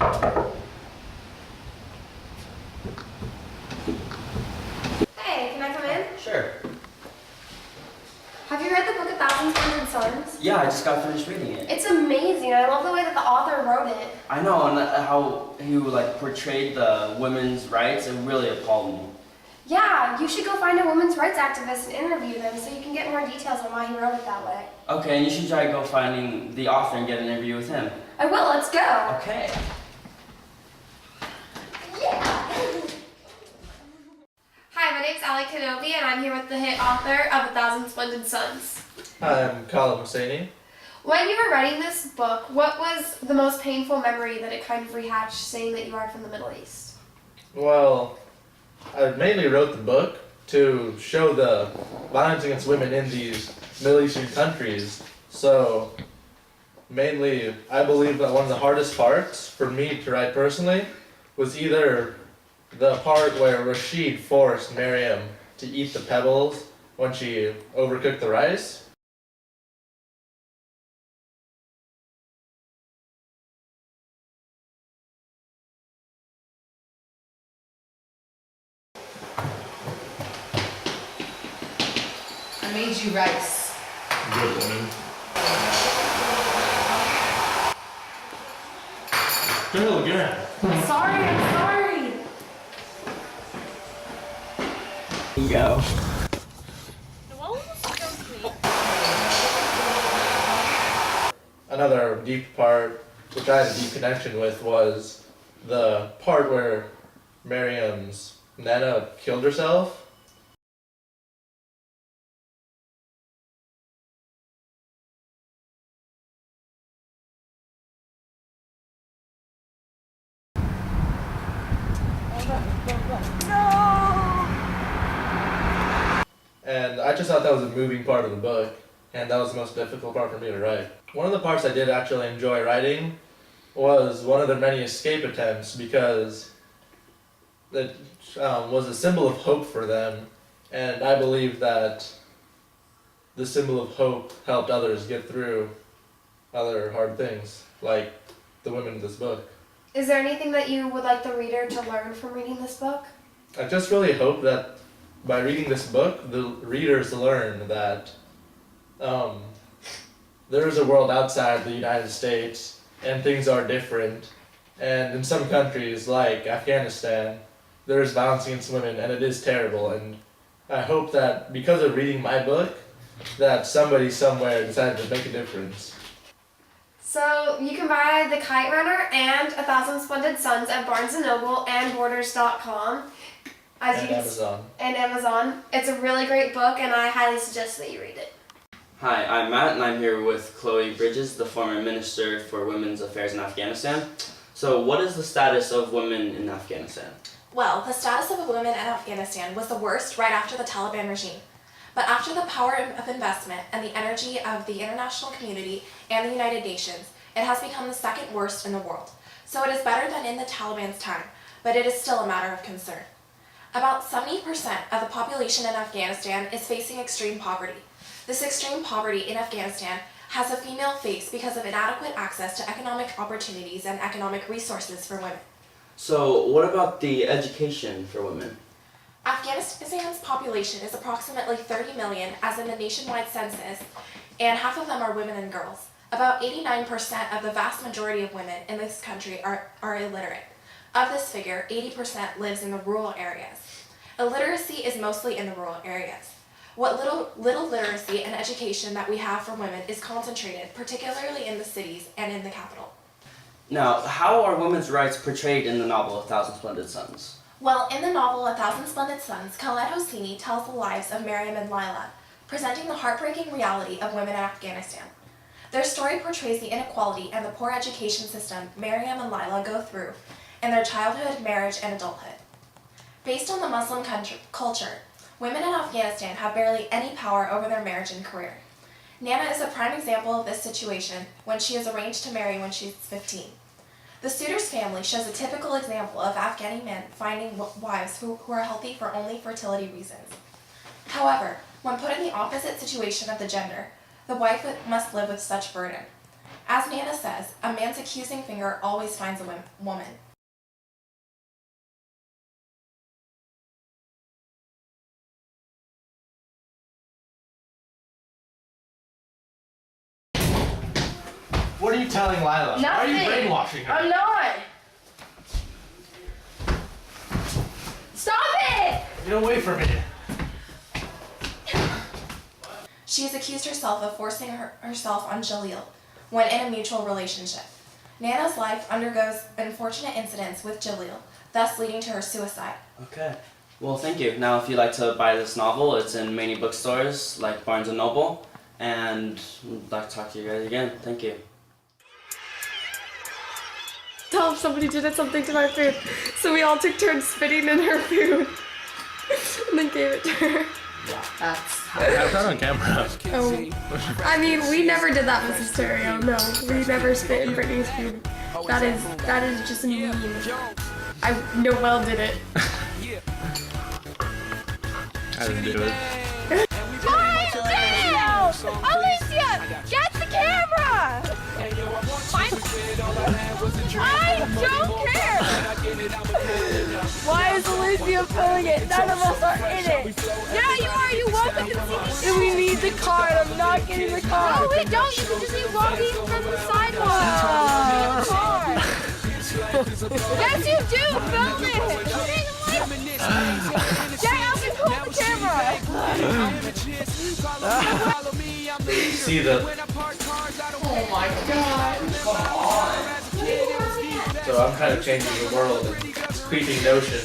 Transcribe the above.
Hey, can I come in? Sure. Have you read the book A Thousand Splendid Suns? Yeah, I just got finished reading it. It's amazing. I love the way that the author wrote it. I know, and how he portrayed the women's rights, it really appalled me. Yeah, you should go find a women's rights activist and interview them so you can get more details on why he wrote it that way. Okay, and you should try to go finding the author and get an interview with him. I will. Let's go. Okay. Hi, my name's Ali Kenobi, and I'm here with the hit author of A Thousand Splendid Suns. Hi, I'm Khalid Hosseini. When you were writing this book, what was the most painful memory that it kind of rehashed, saying that you are from the Middle East? Well, I mainly wrote the book to show the violence against women in these Middle Eastern countries. So, mainly, I believe that one of the hardest parts for me to write personally was either the part where Rashid forced Miriam to eat the pebbles when she overcooked the rice. I made you rice. Good woman. Fail again. I'm sorry. Here you go. Another deep part, which I had a deep connection with, was the part where Miriam's Nana killed herself. And I just thought that was a moving part of the book, and that was the most difficult part for me to write. One of the parts I did actually enjoy writing was one of their many escape attempts, because it was a symbol of hope for them, and I believe that the symbol of hope helped others get through other hard things, like the women in this book. Is there anything that you would like the reader to learn from reading this book? I just really hope that by reading this book, the readers learn that there is a world outside the United States, and things are different. And in some countries, like Afghanistan, there is violence against women, and it is terrible. And I hope that because of reading my book, that somebody somewhere decided to make a difference. So you can buy The Kite Runner and A Thousand Splendid Suns at Barnes & Noble and Borders.com. And Amazon. It's a really great book, and I highly suggest that you read it. Hi, I'm Matt, and I'm here with Chloe Bridges, the former Minister for Women's Affairs in Afghanistan. So what is the status of women in Afghanistan? Well, the status of women in Afghanistan was the worst right after the Taliban regime. But after the power of investment and the energy of the international community and the United Nations, it has become the second worst in the world. So it is better than in the Taliban's time, but it is still a matter of concern. About 70% of the population in Afghanistan is facing extreme poverty. This extreme poverty in Afghanistan has a female face because of inadequate access to economic opportunities and economic resources for women. So what about the education for women? Afghanistan's population is approximately 30 million as in the nationwide census, and half of them are women and girls. About 89% of the vast majority of women in this country are illiterate. Of this figure, 80% lives in the rural areas. Illiteracy is mostly in the rural areas. What little literacy and education that we have for women is concentrated, particularly in the cities and in the capital. Now, how are women's rights portrayed in the novel A Thousand Splendid Suns? Well, in the novel A Thousand Splendid Suns, Khaled Hosseini tells the lives of Miriam and Lila, presenting the heartbreaking reality of women in Afghanistan. Their story portrays the inequality and the poor education system Miriam and Lila go through in their childhood, marriage, and adulthood. Based on the Muslim culture, women in Afghanistan have barely any power over their marriage and career. Nana is a prime example of this situation when she is arranged to marry when she's 15. The suitor's family shows a typical example of Afghani men finding wives who are healthy for only fertility reasons. However, when put in the opposite situation of the gender, the wife must live with such burden. As Nana says, a man's accusing finger always finds a woman. What are you telling Lila? Nothing. Why are you brainwashing her? I'm not. Stop it! Get away from me. She has accused herself of forcing herself on Jalil when in a mutual relationship. Nana's life undergoes unfortunate incidents with Jalil, thus leading to her suicide. Okay. Well, thank you. Now, if you'd like to buy this novel, it's in many bookstores like Barnes & Noble. And I'd like to talk to you guys again. Thank you. Tell if somebody did something to my food. So we all took turns spitting in her food. And then gave it to her. That's Got that on camera. Oh. I mean, we never did that, Mrs. Terrio. No, we never spit in Brittany's food. That is just mean. Noelle did it. I didn't do it. Alicia, get the camera! I don't care! Why is Alicia filming it? None of us are in it. Yeah, you are. You woke up and see me. We need the card. I'm not getting the card. No, we don't. You can just be walking from the sidewalk. Yes, you do. Film it. Get up and pull the camera. See the. oh my god. So I'm kind of changing the world and creeping notion.